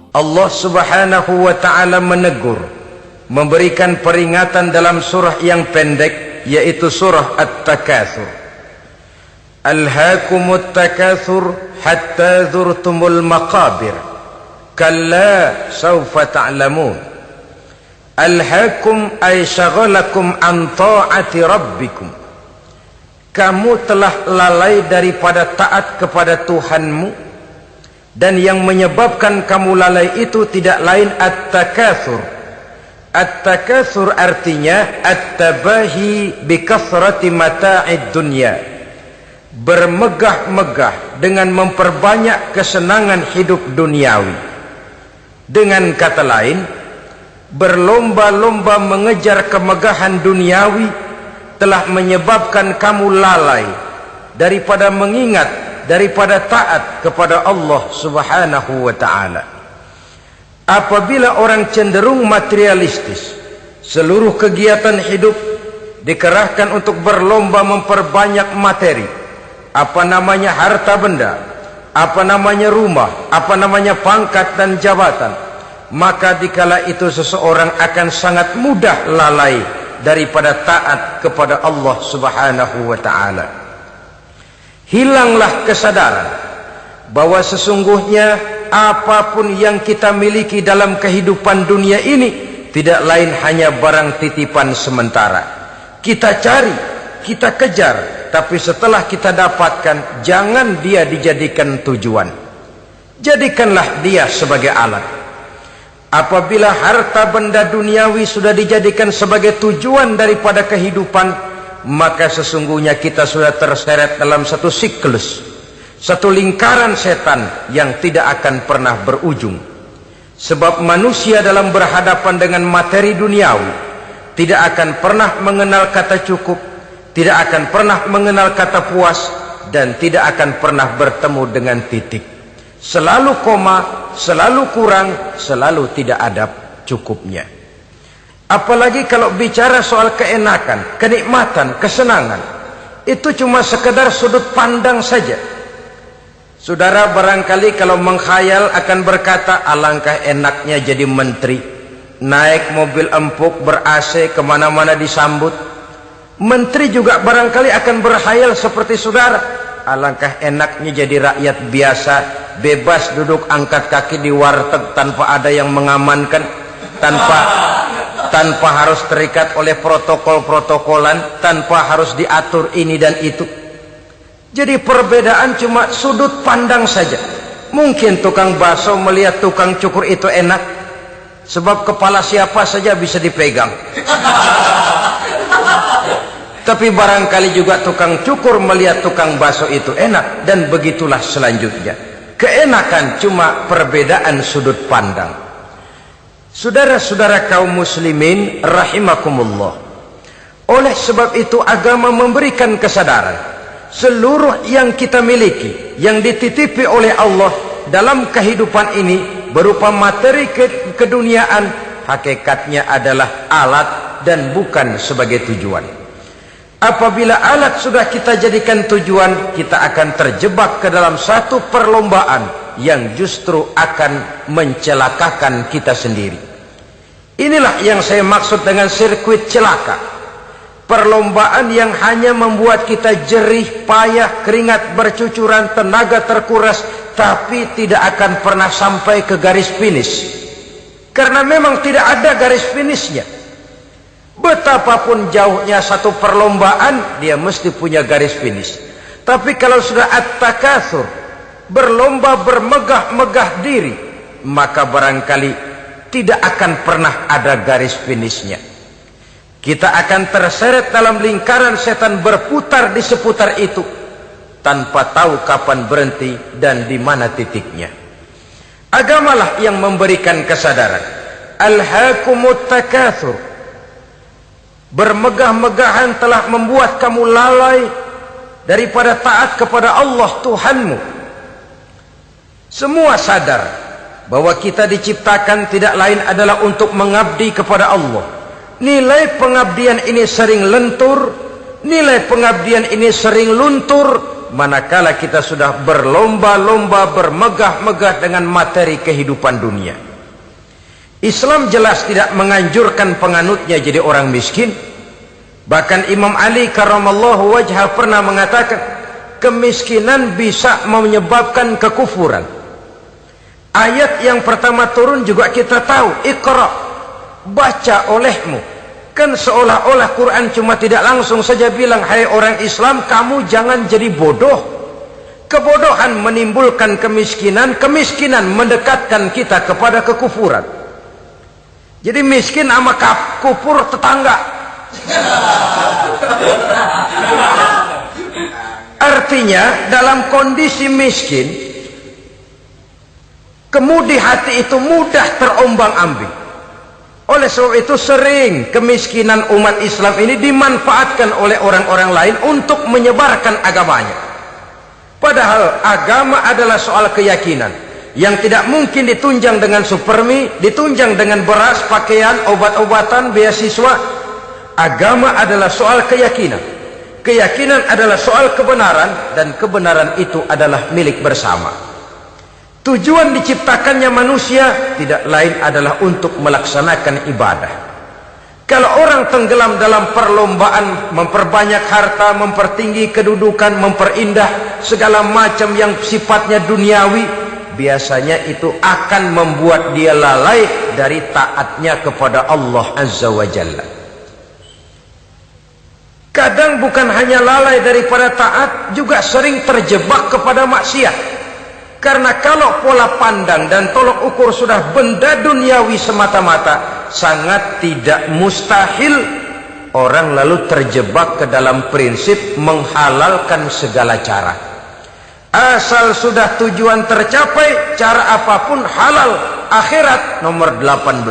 Allah subhanahu wa ta'ala menegur, memberikan peringatan dalam surah yang pendek, yaitu surah At-Takatsur. Alhaakumut takatsur hatta zurtumul maqabir kalla sawfa ta'lamun. Alhaakum ay syagalakum an ta'ati rabbikum. Kamu telah lalai daripada taat kepada Tuhanmu, dan yang menyebabkan kamu lalai itu tidak lain at-takatsur. At-takatsur artinya at-tabahi bi kathrati mata'id dunya, bermegah-megah dengan memperbanyak kesenangan hidup duniawi. Dengan kata lain, berlomba-lomba mengejar kemegahan duniawi telah menyebabkan kamu lalai daripada mengingat, daripada taat kepada Allah subhanahu wa ta'ala. Apabila orang cenderung materialistis, seluruh kegiatan hidup dikerahkan untuk berlomba memperbanyak materi, apa namanya harta benda, apa namanya rumah, apa namanya pangkat dan jabatan, maka dikala itu seseorang akan sangat mudah lalai daripada taat kepada Allah subhanahu wa ta'ala. Hilanglah kesadaran bahwa sesungguhnya apapun yang kita miliki dalam kehidupan dunia ini tidak lain hanya barang titipan sementara. Kita cari, kita kejar, tapi setelah kita dapatkan, jangan dia dijadikan tujuan. Jadikanlah dia sebagai alat. Apabila harta benda duniawi sudah dijadikan sebagai tujuan daripada kehidupan, maka sesungguhnya kita sudah terseret dalam satu siklus, satu lingkaran setan yang tidak akan pernah berujung. Sebab manusia dalam berhadapan dengan materi duniawi tidak akan pernah mengenal kata cukup, tidak akan pernah mengenal kata puas, dan tidak akan pernah bertemu dengan titik. Selalu koma, selalu kurang, selalu tidak ada cukupnya. Apalagi kalau bicara soal keenakan, kenikmatan, kesenangan, itu cuma sekedar sudut pandang saja. Saudara barangkali kalau mengkhayal akan berkata, alangkah enaknya jadi menteri, naik mobil empuk ber-AC kemana-mana disambut. Menteri juga barangkali akan berkhayal seperti saudara, alangkah enaknya jadi rakyat biasa, bebas duduk angkat kaki di warteg tanpa ada yang mengamankan, tanpa harus terikat oleh protokol-protokolan, tanpa harus diatur ini dan itu. Jadi perbedaan cuma sudut pandang saja. Mungkin tukang bakso melihat tukang cukur itu enak, sebab kepala siapa saja bisa dipegang. Tapi barangkali juga tukang cukur melihat tukang bakso itu enak, dan begitulah selanjutnya. Keenakan cuma perbedaan sudut pandang. Saudara-saudara kaum muslimin rahimakumullah, oleh sebab itu agama memberikan kesadaran seluruh yang kita miliki, yang dititipi oleh Allah dalam kehidupan ini berupa materi keduniaan, hakikatnya adalah alat dan bukan sebagai tujuan. Apabila alat sudah kita jadikan tujuan, kita akan terjebak ke dalam satu perlombaan yang justru akan mencelakakan kita sendiri. Inilah yang saya maksud dengan sirkuit celaka. Perlombaan yang hanya membuat kita jerih, payah, keringat bercucuran, tenaga terkuras, tapi tidak akan pernah sampai ke garis finish. Karena memang tidak ada garis finishnya. Betapapun jauhnya satu perlombaan, dia mesti punya garis finish. Tapi kalau sudah at-takatsur, berlomba bermegah-megah diri, maka barangkali tidak akan pernah ada garis finishnya. Kita akan terseret dalam lingkaran setan, berputar di seputar itu tanpa tahu kapan berhenti dan di mana titiknya. Agamalah yang memberikan kesadaran. Alhaakumut takatsur, bermegah-megahan telah membuat kamu lalai daripada taat kepada Allah Tuhanmu. Semua sadar bahwa kita diciptakan tidak lain adalah untuk mengabdi kepada Allah. Nilai pengabdian ini sering lentur, nilai pengabdian ini sering luntur manakala kita sudah berlomba-lomba bermegah-megah dengan materi kehidupan dunia. Islam jelas tidak menganjurkan penganutnya jadi orang miskin. Bahkan Imam Ali karramallahu wajhah pernah mengatakan, kemiskinan bisa menyebabkan kekufuran. Ayat yang pertama turun juga kita tahu, Iqra, baca olehmu. Kan seolah-olah Quran cuma tidak langsung saja bilang, hai orang Islam, kamu jangan jadi bodoh. Kebodohan menimbulkan kemiskinan, kemiskinan mendekatkan kita kepada kekufuran. Jadi miskin sama kufur tetangga. Artinya dalam kondisi miskin, kemudi hati itu mudah terombang-ambing. Oleh sebab itu sering kemiskinan umat Islam ini dimanfaatkan oleh orang-orang lain untuk menyebarkan agamanya. Padahal agama adalah soal keyakinan yang tidak mungkin ditunjang dengan supermi, ditunjang dengan beras, pakaian, obat-obatan, beasiswa. Agama adalah soal keyakinan. Keyakinan adalah soal kebenaran, dan kebenaran itu adalah milik bersama. Tujuan diciptakannya manusia tidak lain adalah untuk melaksanakan ibadah. Kalau orang tenggelam dalam perlombaan memperbanyak harta, mempertinggi kedudukan, memperindah segala macam yang sifatnya duniawi, biasanya itu akan membuat dia lalai dari taatnya kepada Allah Azza wa Jalla. Kadang bukan hanya lalai daripada taat, juga sering terjebak kepada maksiat. Karena kalau pola pandang dan tolok ukur sudah benda duniawi semata-mata, sangat tidak mustahil orang lalu terjebak ke dalam prinsip menghalalkan segala cara. Asal sudah tujuan tercapai, cara apapun halal. Akhirat nomor 18.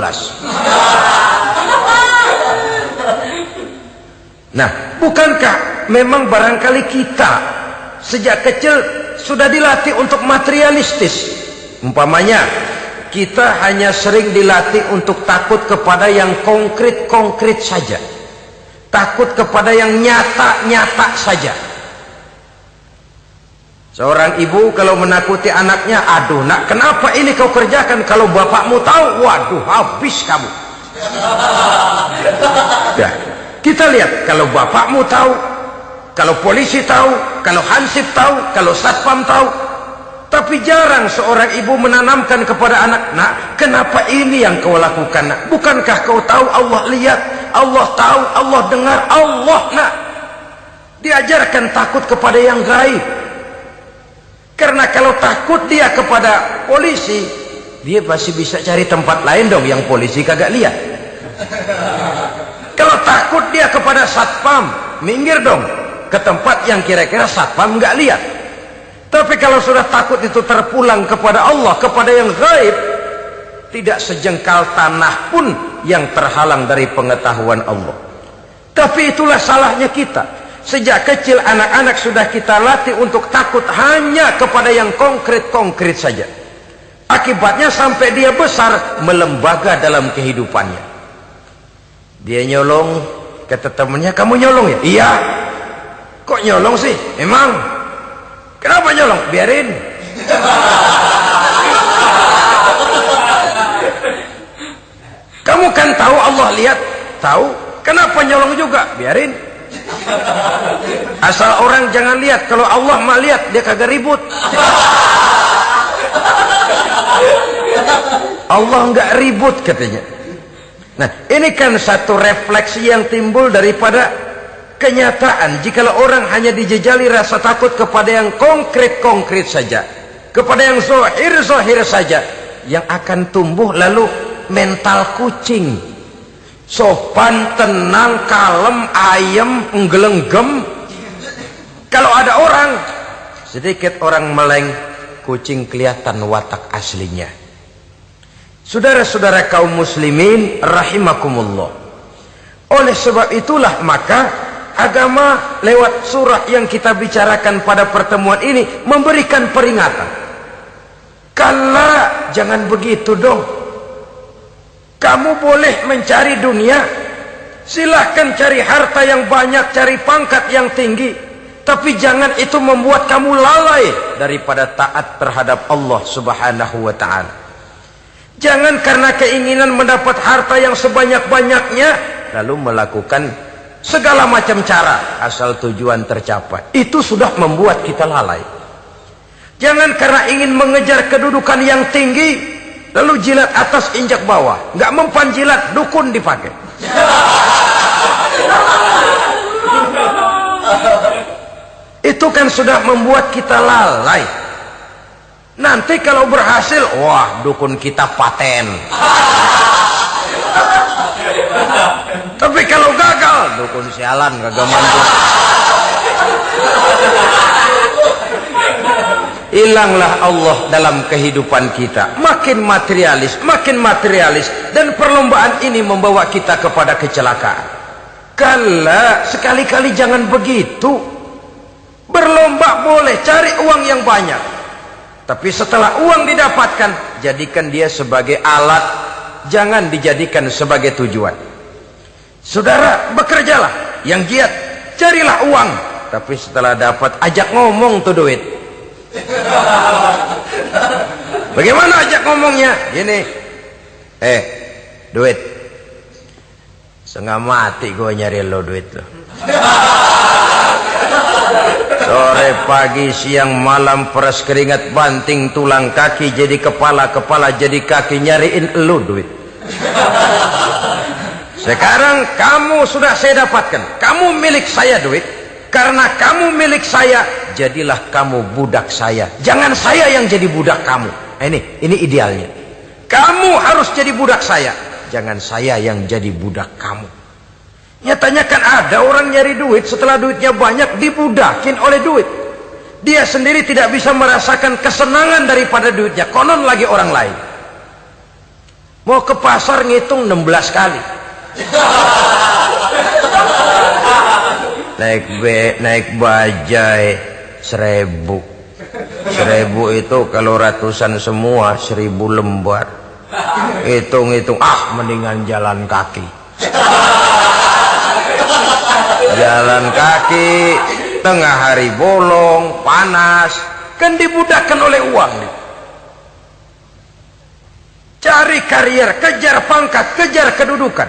Nah, bukankah memang barangkali kita sejak kecil sudah dilatih untuk materialistis? Umpamanya kita hanya sering dilatih untuk takut kepada yang konkret-konkret saja, takut kepada yang nyata-nyata saja. Seorang ibu kalau menakuti anaknya, aduh nak, kenapa ini kau kerjakan? Kalau bapakmu tahu, waduh, habis kamu. Nah, kita lihat, kalau bapakmu tahu, kalau polisi tahu, kalau hansip tahu, kalau satpam tahu. Tapi jarang seorang ibu menanamkan kepada anak, nak, kenapa ini yang kau lakukan, nak? Bukankah kau tahu Allah lihat, Allah tahu, Allah dengar, Allah, nak? Diajarkan takut kepada yang gaib. Karena kalau takut dia kepada polisi, dia pasti bisa cari tempat lain dong yang polisi kagak lihat. Kalau takut dia kepada satpam, minggir dong ke tempat yang kira-kira satpam nggak lihat. Tapi kalau sudah takut itu terpulang kepada Allah, kepada yang gaib, tidak sejengkal tanah pun yang terhalang dari pengetahuan Allah. Tapi itulah salahnya kita. Sejak kecil anak-anak sudah kita latih untuk takut hanya kepada yang konkret-konkret saja. Akibatnya sampai dia besar melembaga dalam kehidupannya. Dia nyolong, kata temannya, kamu nyolong ya? Iya. Kok nyolong sih? Emang? Kenapa nyolong? Biarin. Kamu kan tahu Allah lihat? Tahu. Kenapa nyolong juga? Biarin. Asal orang jangan lihat. Kalau Allah mah lihat, dia kagak ribut. Allah enggak ribut katanya. Nah, ini kan satu refleksi yang timbul daripada kenyataan. Jikalau orang hanya dijejali rasa takut kepada yang konkret-konkret saja, kepada yang zahir-zahir saja, yang akan tumbuh lalu mental kucing. Sopan, tenang, kalem, ayem, nggelenggem. Kalau ada orang, sedikit orang meleng, kucing kelihatan watak aslinya. Saudara-saudara kaum muslimin rahimakumullah. Oleh sebab itulah maka agama lewat surah yang kita bicarakan pada pertemuan ini memberikan peringatan. Kala, jangan begitu dong. Kamu boleh mencari dunia, silahkan cari harta yang banyak, cari pangkat yang tinggi, Tapi jangan itu membuat kamu lalai daripada taat terhadap Allah Subhanahu wa ta'ala. Jangan karena keinginan mendapat harta yang sebanyak-banyaknya lalu melakukan segala macam cara asal tujuan tercapai. Itu sudah membuat kita lalai. Jangan karena ingin mengejar kedudukan yang tinggi lalu jilat atas injak bawah. Nggak mempan jilat, dukun dipakai. Itu kan sudah membuat kita lalai. Nanti kalau berhasil, wah dukun kita paten. Tapi kalau gagal, dukun sialan, kagak mampu. Hilanglah Allah dalam kehidupan kita. Makin materialis, dan perlombaan ini membawa kita kepada kecelakaan. Kala, sekali-kali jangan begitu. Berlomba boleh, cari uang yang banyak. Tapi setelah uang didapatkan, jadikan dia sebagai alat, jangan dijadikan sebagai tujuan. Saudara, bekerjalah, yang giat, carilah uang. Tapi setelah dapat, ajak ngomong tuh duit. Bagaimana ajak ngomongnya? Gini, duit, setengah mati gue nyari lo duit lo. Sore, pagi, siang, malam, peras keringat, banting tulang kaki jadi kepala, kepala jadi kaki, nyariin lo duit. Sekarang kamu sudah saya dapatkan, kamu milik saya duit. Karena kamu milik saya, jadilah kamu budak saya. Jangan saya yang jadi budak kamu. Ini idealnya. Kamu harus jadi budak saya, jangan saya yang jadi budak kamu. Nyatanya kan ada orang nyari duit, setelah duitnya banyak dibudakin oleh duit. Dia sendiri tidak bisa merasakan kesenangan daripada duitnya, konon lagi orang lain. Mau ke pasar ngitung 16 kali. Naik bajai 1000. 1000 itu kalau ratusan semua 1000 lembar. Hitung-hitung, mendingan jalan kaki. Jalan kaki, tengah hari bolong, panas, kan dibudakkan oleh uang. Cari karier, kejar pangkat, kejar kedudukan.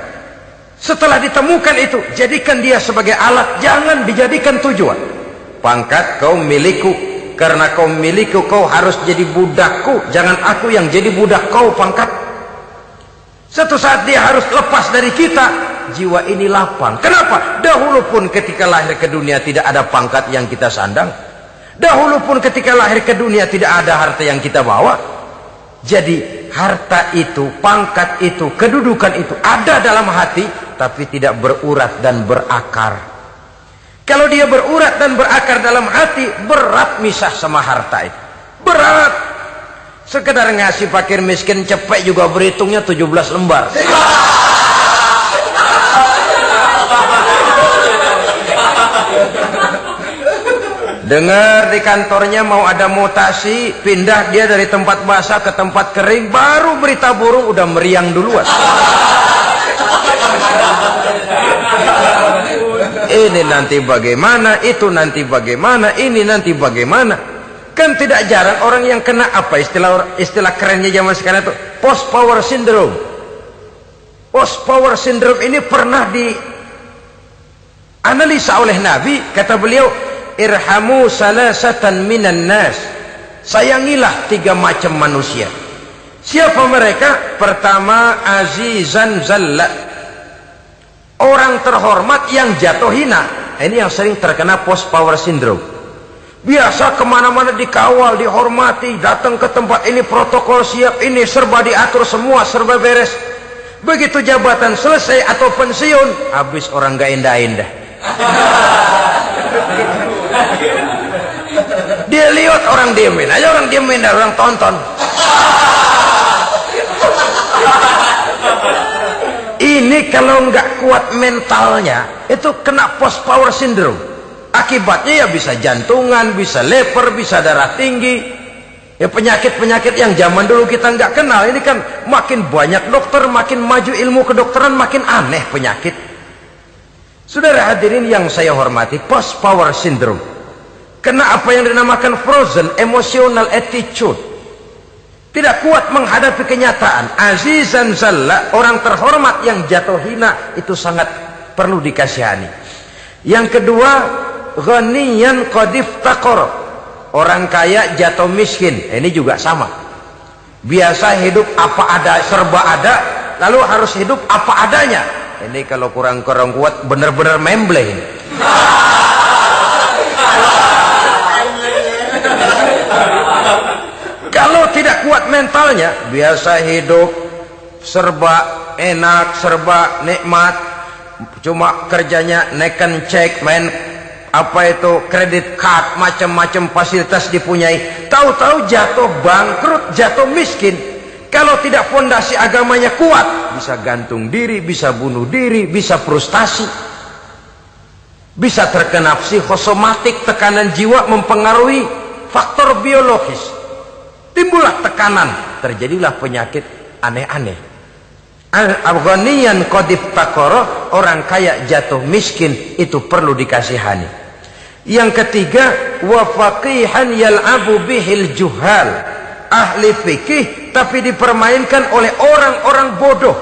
Setelah ditemukan itu, jadikan dia sebagai alat, jangan dijadikan tujuan. Pangkat kau milikku, karena kau milikku kau harus jadi budakku, jangan aku yang jadi budak kau pangkat. Suatu saat dia harus lepas dari kita, jiwa ini lapang. Kenapa? Dahulu pun ketika lahir ke dunia tidak ada pangkat yang kita sandang. Dahulu pun ketika lahir ke dunia tidak ada harta yang kita bawa. Jadi harta itu, pangkat itu, kedudukan itu ada dalam hati, tapi tidak berurat dan berakar. Kalau dia berurat dan berakar dalam hati, berat misah sama harta itu. Berat. Sekedar ngasih fakir miskin cepek juga berhitungnya 17 lembar. Dengar di kantornya mau ada mutasi, pindah dia dari tempat basah ke tempat kering, baru berita burung udah meriang duluan. Ini nanti bagaimana, itu nanti bagaimana, ini nanti bagaimana. Kan tidak jarang orang yang kena apa istilah kerennya zaman sekarang itu post power syndrome. Post power syndrome ini pernah dianalisa oleh Nabi, kata beliau, irhamu salasatan minan nas. Sayangilah 3 macam manusia. Siapa mereka? Pertama, azizan zallat, orang terhormat yang jatuh hina. Ini yang sering terkena post power syndrome. Biasa kemana-mana dikawal, dihormati, datang ke tempat ini protokol siap, ini serba diatur semua, serba beres. Begitu jabatan selesai atau pensiun, habis orang gak indah-indah. Dia lihat orang diemin aja, orang diemin dan orang tonton. Ini kalau nggak kuat mentalnya, itu kena post power syndrome. Akibatnya ya bisa jantungan, bisa leper, bisa darah tinggi. Ya penyakit-penyakit yang zaman dulu kita nggak kenal. Ini kan makin banyak dokter, makin maju ilmu kedokteran, makin aneh penyakit. Saudara hadirin yang saya hormati, post power syndrome. Kena apa yang dinamakan frozen emotional attitude, tidak kuat menghadapi kenyataan. Azizan zalla, orang terhormat yang jatuh hina, itu sangat perlu dikasihani. Yang kedua, ghaniyan qad iftaqara, orang kaya jatuh miskin. Ini juga sama, biasa hidup apa ada, serba ada, lalu harus hidup apa adanya. Ini kalau kurang kuat benar-benar memble ini. Kalau tidak kuat mentalnya, biasa hidup serba enak, serba nikmat, cuma kerjanya neken cek, main apa itu kredit card, macam-macam fasilitas dipunyai, tahu-tahu jatuh bangkrut, jatuh miskin. Kalau tidak fondasi agamanya kuat, bisa gantung diri, bisa bunuh diri, bisa frustasi, bisa terkena psikosomatik, tekanan jiwa mempengaruhi faktor biologis, timbullah tekanan, terjadilah penyakit aneh-aneh. Al-ghaniyan qad iftaqara, orang kaya jatuh miskin, itu perlu dikasihani. Yang ketiga, wa faqihan yal'abu bihil juhal, ahli fikih tapi dipermainkan oleh orang-orang bodoh.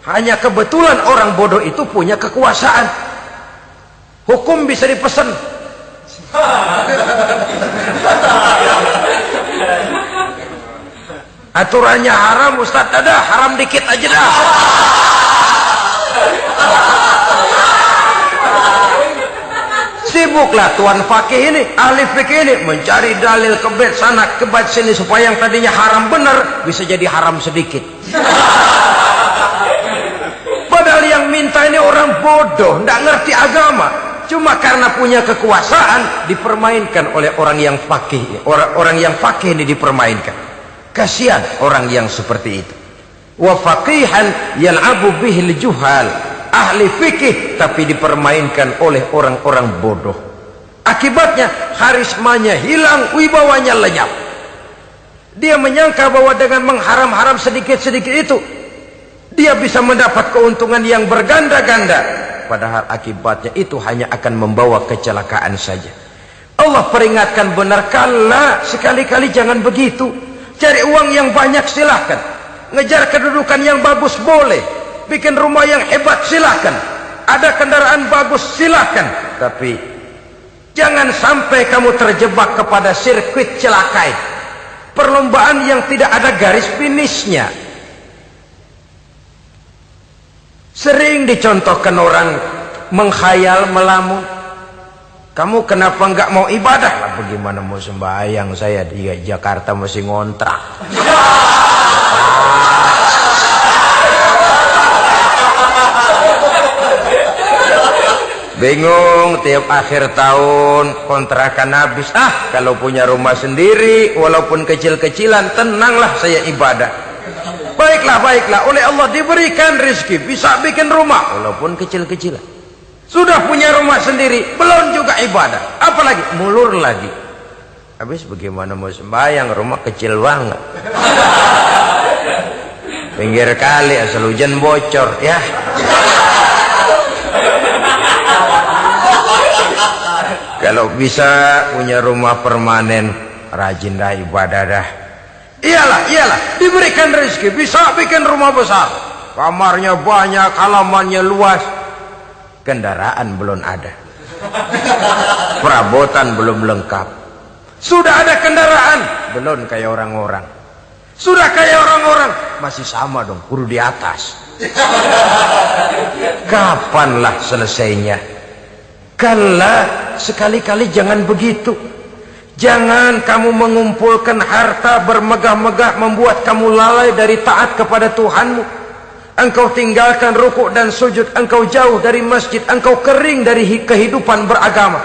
Hanya kebetulan orang bodoh itu punya kekuasaan, hukum bisa dipesan. Aturannya haram, Ustaz, ada haram dikit aja dah. Sibuklah tuan fakih ini, ahli fikih ini, mencari dalil kebet sana kebet sini supaya yang tadinya haram benar bisa jadi haram sedikit. Padahal yang minta ini orang bodoh, tidak ngerti agama, cuma karena punya kekuasaan dipermainkan oleh orang yang fakih. Orang yang fakih ini dipermainkan. Kasihan orang yang seperti itu. Wa faqihan yal'abu bihil juhal, ahli fikih tapi dipermainkan oleh orang-orang bodoh. Akibatnya karismanya hilang, wibawanya lenyap. Dia menyangka bahwa dengan mengharam-haram sedikit-sedikit itu dia bisa mendapat keuntungan yang berganda-ganda, padahal akibatnya itu hanya akan membawa kecelakaan saja. Allah peringatkan benar, kala, sekali-kali jangan begitu. Cari uang yang banyak silahkan, ngejar kedudukan yang bagus boleh, bikin rumah yang hebat silahkan, ada kendaraan bagus silahkan, tapi jangan sampai kamu terjebak kepada sirkuit celakai, perlombaan yang tidak ada garis finishnya. Sering dicontohkan orang menghayal, melamun. Kamu kenapa nggak mau ibadah? Lah bagaimana mau sembahyang, saya di Jakarta masih ngontrak. Bingung, tiap akhir tahun kontrakan habis. Kalau punya rumah sendiri walaupun kecil-kecilan, tenanglah saya ibadah. Baiklah, oleh Allah diberikan rezeki, bisa bikin rumah walaupun kecil-kecilan. Sudah punya rumah sendiri, belum juga ibadah, apalagi mulur lagi. Habis bagaimana mau sembahyang, rumah kecil banget, pinggir kali, asal hujan bocor ya. Kalau bisa punya rumah permanen, rajin dah ibadah dah. Iyalah, diberikan rezeki, bisa bikin rumah besar, kamarnya banyak, halamannya luas, kendaraan belum ada, perabotan belum lengkap. Sudah ada kendaraan, belum kayak orang-orang. Sudah kayak orang-orang, masih sama dong, kudu di atas. Kapanlah selesainya? Kala, sekali-kali jangan begitu. Jangan kamu mengumpulkan harta bermegah-megah membuat kamu lalai dari taat kepada Tuhanmu. Engkau tinggalkan rukuk dan sujud, engkau jauh dari masjid, engkau kering dari kehidupan beragama.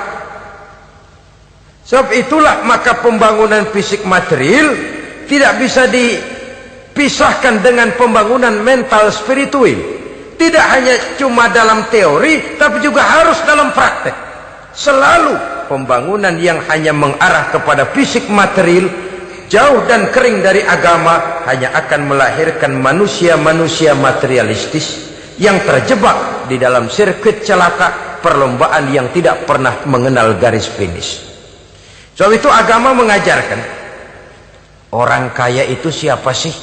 Sebab itulah maka pembangunan fisik material tidak bisa dipisahkan dengan pembangunan mental spiritual. Tidak hanya cuma dalam teori, tapi juga harus dalam praktek. Selalu pembangunan yang hanya mengarah kepada fisik material, jauh dan kering dari agama, hanya akan melahirkan manusia-manusia materialistis yang terjebak di dalam sirkuit celaka, perlombaan yang tidak pernah mengenal garis finish. Sebab itu agama mengajarkan orang kaya itu siapa sih?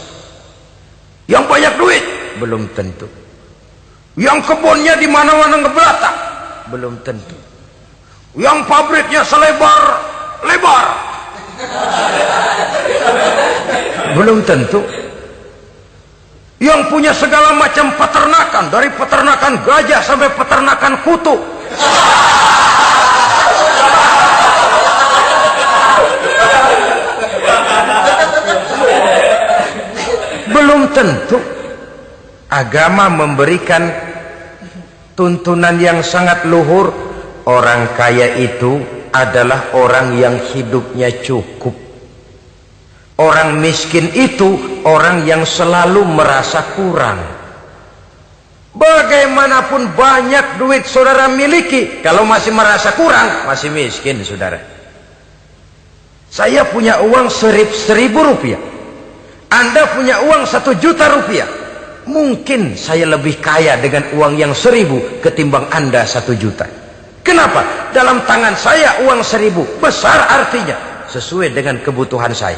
Yang banyak duit? Belum tentu. Yang kebunnya di mana-mana ngebelata? Belum tentu. Yang pabriknya selebar-lebar? Belum tentu. Yang punya segala macam peternakan, dari peternakan gajah sampai peternakan kutu? Belum tentu. Agama memberikan tuntunan yang sangat luhur. Orang kaya itu adalah orang yang hidupnya cukup. Orang miskin itu orang yang selalu merasa kurang. Bagaimanapun banyak duit saudara miliki, kalau masih merasa kurang, masih miskin saudara. Saya punya uang 1.000 rupiah, Anda punya uang 1 juta rupiah. Mungkin saya lebih kaya dengan uang yang 1.000 ketimbang Anda 1 juta. Kenapa? Dalam tangan saya uang 1.000 besar, artinya sesuai dengan kebutuhan saya.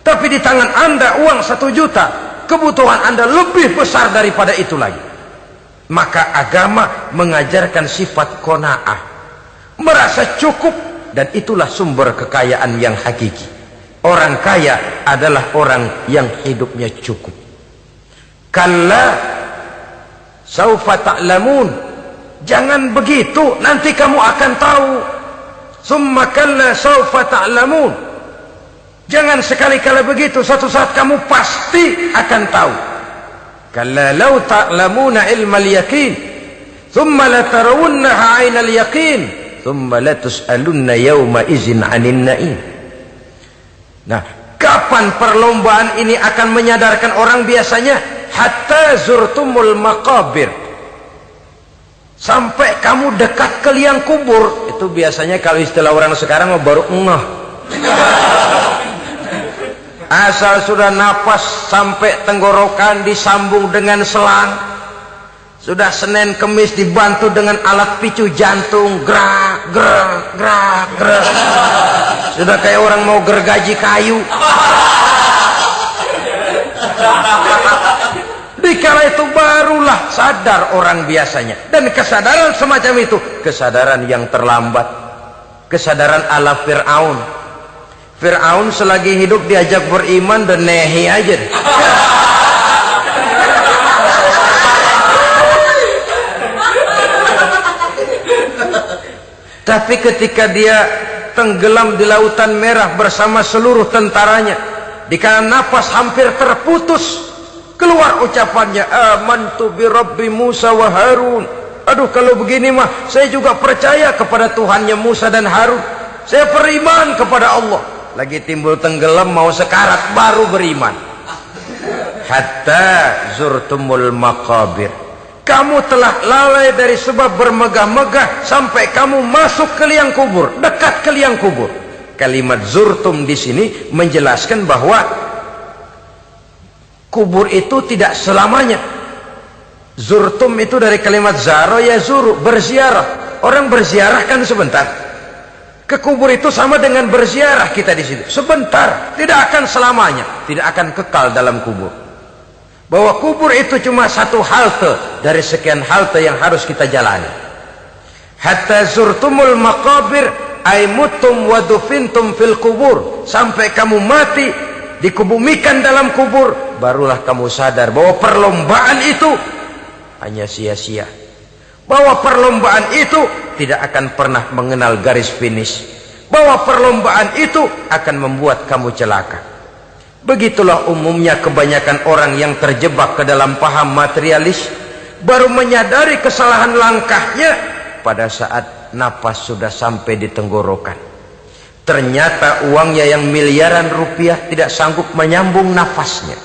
Tapi di tangan Anda uang 1 juta, kebutuhan Anda lebih besar daripada itu lagi. Maka agama mengajarkan sifat qanaah, merasa cukup, dan itulah sumber kekayaan yang hakiki. Orang kaya adalah orang yang hidupnya cukup. Kalla saufa ta'lamun, jangan begitu, nanti kamu akan tahu. Summa kalla saufa ta'lamun, jangan sekali-kali begitu, suatu saat kamu pasti akan tahu. Kalla law ta'lamuna ilmal yaqin, thumma latarawunnaha 'ainal yaqin, thumma latus'alunna yawma idzin 'anil na'im. Nah, kapan perlombaan ini akan menyadarkan orang biasanya? Hatta zurtumul maqabir, sampai kamu dekat ke liang kubur. Itu biasanya kalau istilah orang sekarang baru ngeh. Asal sudah napas sampai tenggorokan disambung dengan selang, sudah Senin Kemis dibantu dengan alat picu jantung, gerak gerak gerak gerak, sudah kayak orang mau gergaji kayu. Dikala itu barulah sadar orang biasanya. Dan kesadaran semacam itu kesadaran yang terlambat, kesadaran ala Fir'aun. Fir'aun selagi hidup diajak beriman dan nehi aja. Tapi ketika dia tenggelam di lautan merah bersama seluruh tentaranya, dikala napas hampir terputus, keluar ucapannya, amantu bi Rabbi Musa wa Harun. Aduh, kalau begini mah saya juga percaya kepada Tuhannya Musa dan Harun. Saya beriman kepada Allah. Lagi timbul tenggelam mau sekarat baru beriman. Hatta zurtumul maqabir, kamu telah lalai dari sebab bermegah-megah sampai kamu masuk ke liang kubur, dekat ke liang kubur. Kalimat zurtum di sini menjelaskan bahwa kubur itu tidak selamanya. Zurtum itu dari kalimat zaro ya zuru, berziarah. Orang berziarah kan sebentar. Ke kubur itu sama dengan berziarah kita di situ. Sebentar, tidak akan selamanya, tidak akan kekal dalam kubur. Bahwa kubur itu cuma satu halte dari sekian halte yang harus kita jalani. Hatta zurtumul maqabir ay mutum wa dufintum fil kubur, sampai kamu mati dikubumikan dalam kubur, barulah kamu sadar bahwa perlombaan itu hanya sia-sia, bahwa perlombaan itu tidak akan pernah mengenal garis finish, bahwa perlombaan itu akan membuat kamu celaka. Begitulah umumnya kebanyakan orang yang terjebak ke dalam paham materialis, baru menyadari kesalahan langkahnya pada saat napas sudah sampai di tenggorokan. Ternyata uangnya yang miliaran rupiah tidak sanggup menyambung nafasnya.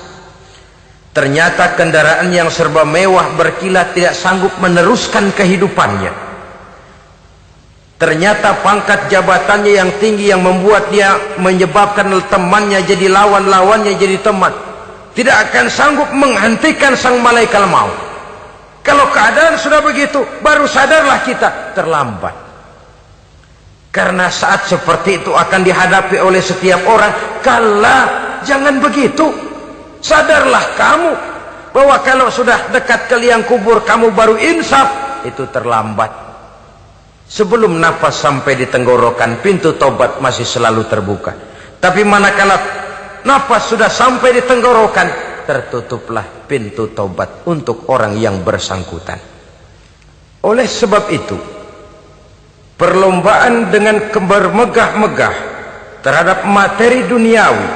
Ternyata kendaraan yang serba mewah berkilat tidak sanggup meneruskan kehidupannya. Ternyata pangkat jabatannya yang tinggi yang membuat dia menyebabkan temannya jadi lawan, lawannya jadi teman, tidak akan sanggup menghentikan sang malaikat maut. Kalau keadaan sudah begitu, baru sadarlah kita terlambat. Karena saat seperti itu akan dihadapi oleh setiap orang. Kalah, jangan begitu. Sadarlah kamu bahwa kalau sudah dekat ke liang kubur kamu baru insaf, itu terlambat. Sebelum nafas sampai di tenggorokan, pintu tobat masih selalu terbuka. Tapi manakala nafas sudah sampai di tenggorokan, tertutuplah pintu tobat untuk orang yang bersangkutan. Oleh sebab itu, perlombaan dengan bermegah-megah terhadap materi duniawi,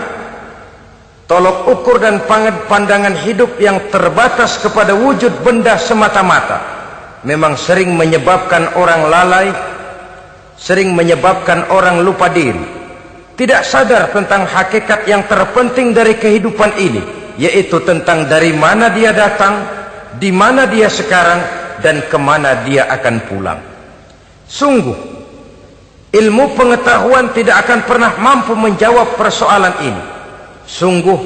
tolok ukur dan pandangan hidup yang terbatas kepada wujud benda semata-mata, memang sering menyebabkan orang lalai, sering menyebabkan orang lupa diri, tidak sadar tentang hakikat yang terpenting dari kehidupan ini, yaitu tentang dari mana dia datang, di mana dia sekarang, dan kemana dia akan pulang. Sungguh, ilmu pengetahuan tidak akan pernah mampu menjawab persoalan ini. Sungguh,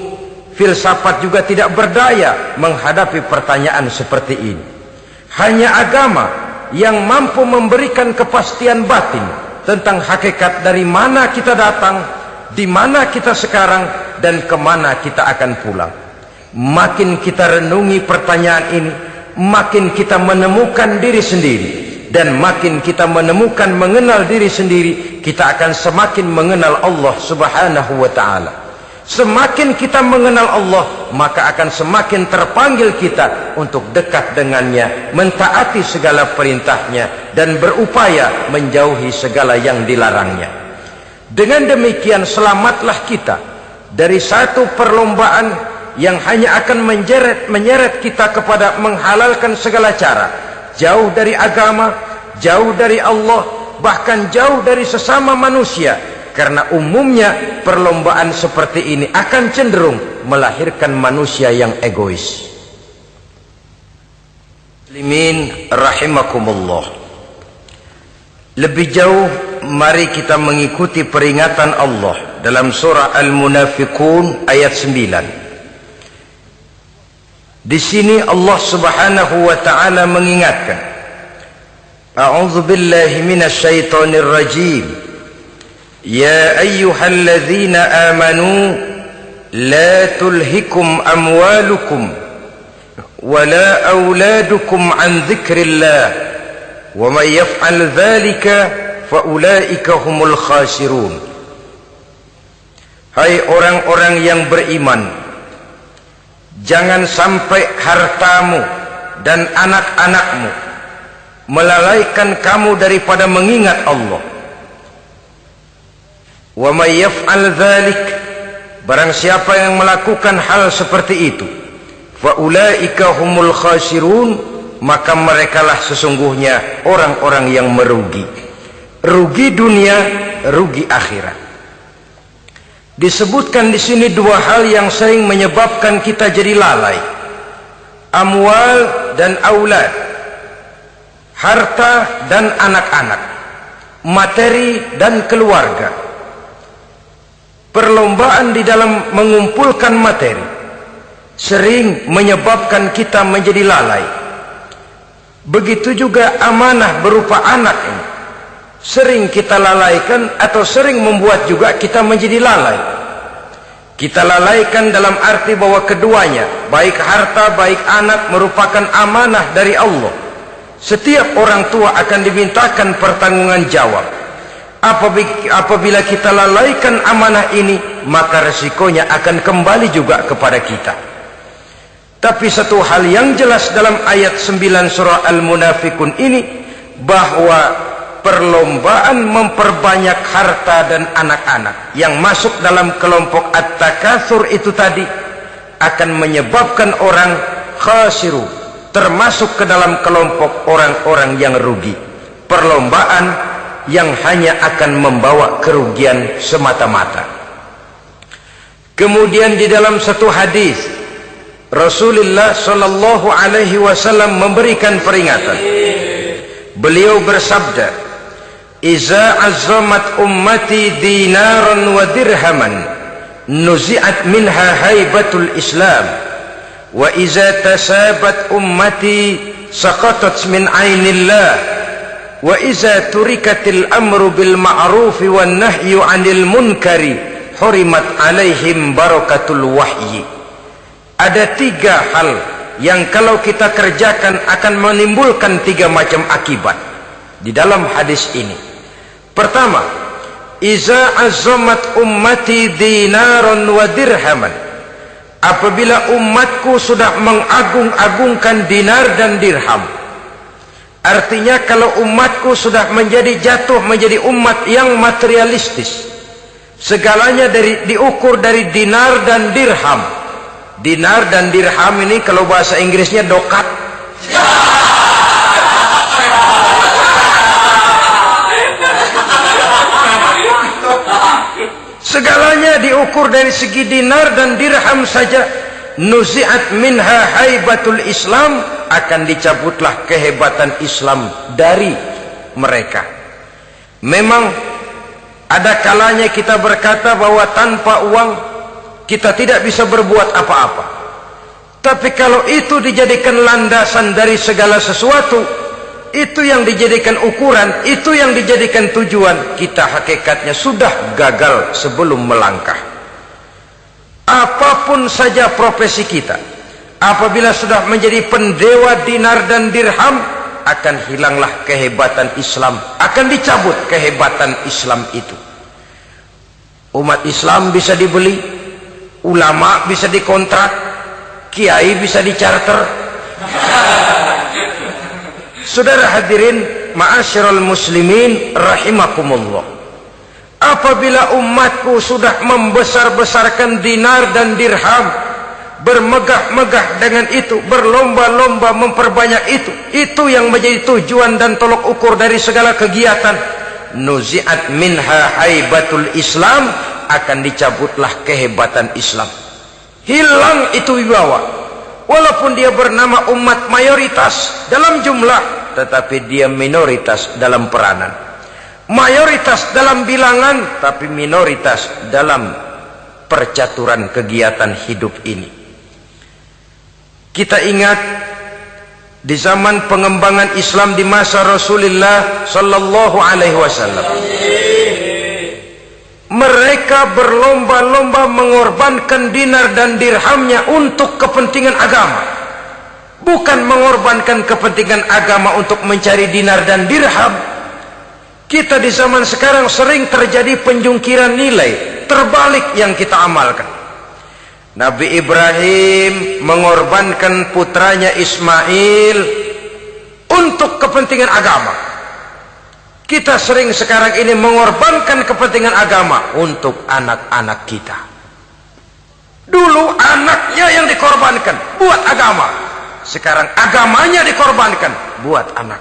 filsafat juga tidak berdaya menghadapi pertanyaan seperti ini. Hanya agama yang mampu memberikan kepastian batin tentang hakikat dari mana kita datang, di mana kita sekarang, dan kemana kita akan pulang. Makin kita renungi pertanyaan ini, makin kita menemukan diri sendiri. Dan makin kita menemukan mengenal diri sendiri, kita akan semakin mengenal Allah subhanahu wa ta'ala. Semakin kita mengenal Allah, maka akan semakin terpanggil kita untuk dekat dengannya, mentaati segala perintahnya, dan berupaya menjauhi segala yang dilarangnya. Dengan demikian selamatlah kita dari satu perlombaan yang hanya akan menyeret kita kepada menghalalkan segala cara, jauh dari agama, jauh dari Allah, bahkan jauh dari sesama manusia. Karena umumnya perlombaan seperti ini akan cenderung melahirkan manusia yang egois. Muslimin rahimakumullah. Lebih jauh, mari kita mengikuti peringatan Allah dalam surah Al-Munafiqun ayat 9. Di sini Allah Subhanahu wa taala mengingatkan, A'udzu billahi minasy syaithanir rajim. Ya ayyuhalladzina amanu la tulhikum amwalukum wala auladukum an dzikrillah wa may yaf'al dzalika fa ulaika humul khasirun. Hai orang-orang yang beriman, jangan sampai hartamu dan anak-anakmu melalaikan kamu daripada mengingat Allah. Wa may yaf'al dzalik, barang siapa yang melakukan hal seperti itu, fa ulaika humul khasirun, maka merekalah sesungguhnya orang-orang yang merugi. Rugi dunia, rugi akhirat. Disebutkan di sini dua hal yang sering menyebabkan kita jadi lalai. Amwal dan aulad. Harta dan anak-anak. Materi dan keluarga. Perlombaan di dalam mengumpulkan materi sering menyebabkan kita menjadi lalai. Begitu juga amanah berupa anak ini sering kita lalaikan atau sering membuat juga kita menjadi lalai. Kita lalaikan dalam arti bahwa keduanya, baik harta baik anak, merupakan amanah dari Allah. Setiap orang tua akan dimintakan pertanggungan jawab. Apabila kita lalaikan amanah ini, maka resikonya akan kembali juga kepada kita. Tapi satu hal yang jelas dalam ayat 9 surah Al-Munafiqun ini, bahwa perlombaan memperbanyak harta dan anak-anak yang masuk dalam kelompok at-takatsur itu tadi akan menyebabkan orang khasiru, termasuk ke dalam kelompok orang-orang yang rugi. Perlombaan yang hanya akan membawa kerugian semata-mata. Kemudian di dalam satu hadis Rasulullah sallallahu alaihi wasallam memberikan peringatan. Beliau bersabda, "Iza azzamat ummati dinaran wa dirhaman, nuzi'at minha haibatul Islam, wa iza tasabat ummati saqatat min ainillah, wa iza turikatil amru bil ma'rufi wan nahyu 'anil munkari hurimat 'alaihim barakatul wahyi. Ada 3 hal yang kalau kita kerjakan akan menimbulkan 3 macam akibat di dalam hadis ini. Pertama, iza azamat ummati dinaron wa dirhaman. Apabila umatku sudah mengagung-agungkan dinar dan dirham, artinya kalau umatku sudah jatuh menjadi umat yang materialistis, segalanya diukur dari dinar dan dirham. Dinar dan dirham ini kalau bahasa Inggrisnya dokat. Segalanya diukur dari segi dinar dan dirham saja. Nuzi'at minha haibatul Islam, akan dicabutlah kehebatan Islam dari mereka. Memang ada kalanya kita berkata bahwa tanpa uang kita tidak bisa berbuat apa-apa. Tapi kalau itu dijadikan landasan dari segala sesuatu, itu yang dijadikan ukuran, itu yang dijadikan tujuan, kita hakikatnya sudah gagal sebelum melangkah. Apapun saja profesi kita, apabila sudah menjadi pendewa dinar dan dirham, akan hilanglah kehebatan Islam, akan dicabut kehebatan Islam itu. Umat Islam bisa dibeli, ulama bisa dikontrak, kiai bisa dicarter. Saudara hadirin ma'asyiral muslimin rahimakumullah, apabila umatku sudah membesar-besarkan dinar dan dirham, bermegah-megah dengan itu, berlomba-lomba memperbanyak itu yang menjadi tujuan dan tolok ukur dari segala kegiatan, nuzi'at minha haibatul Islam, akan dicabutlah kehebatan Islam. Hilang itu wibawa. Walaupun dia bernama umat mayoritas dalam jumlah, tetapi dia minoritas dalam peranan. Mayoritas dalam bilangan, tapi minoritas dalam percaturan kegiatan hidup ini. Kita ingat di zaman pengembangan Islam di masa Rasulullah sallallahu alaihi wasallam, mereka berlomba-lomba mengorbankan dinar dan dirhamnya untuk kepentingan agama, bukan mengorbankan kepentingan agama untuk mencari dinar dan dirham. Kita di zaman sekarang sering terjadi penjungkiran nilai, terbalik yang kita amalkan. Nabi Ibrahim mengorbankan putranya Ismail untuk kepentingan agama. Kita sering sekarang ini mengorbankan kepentingan agama untuk anak-anak kita. Dulu anaknya yang dikorbankan buat agama, sekarang agamanya dikorbankan buat anak.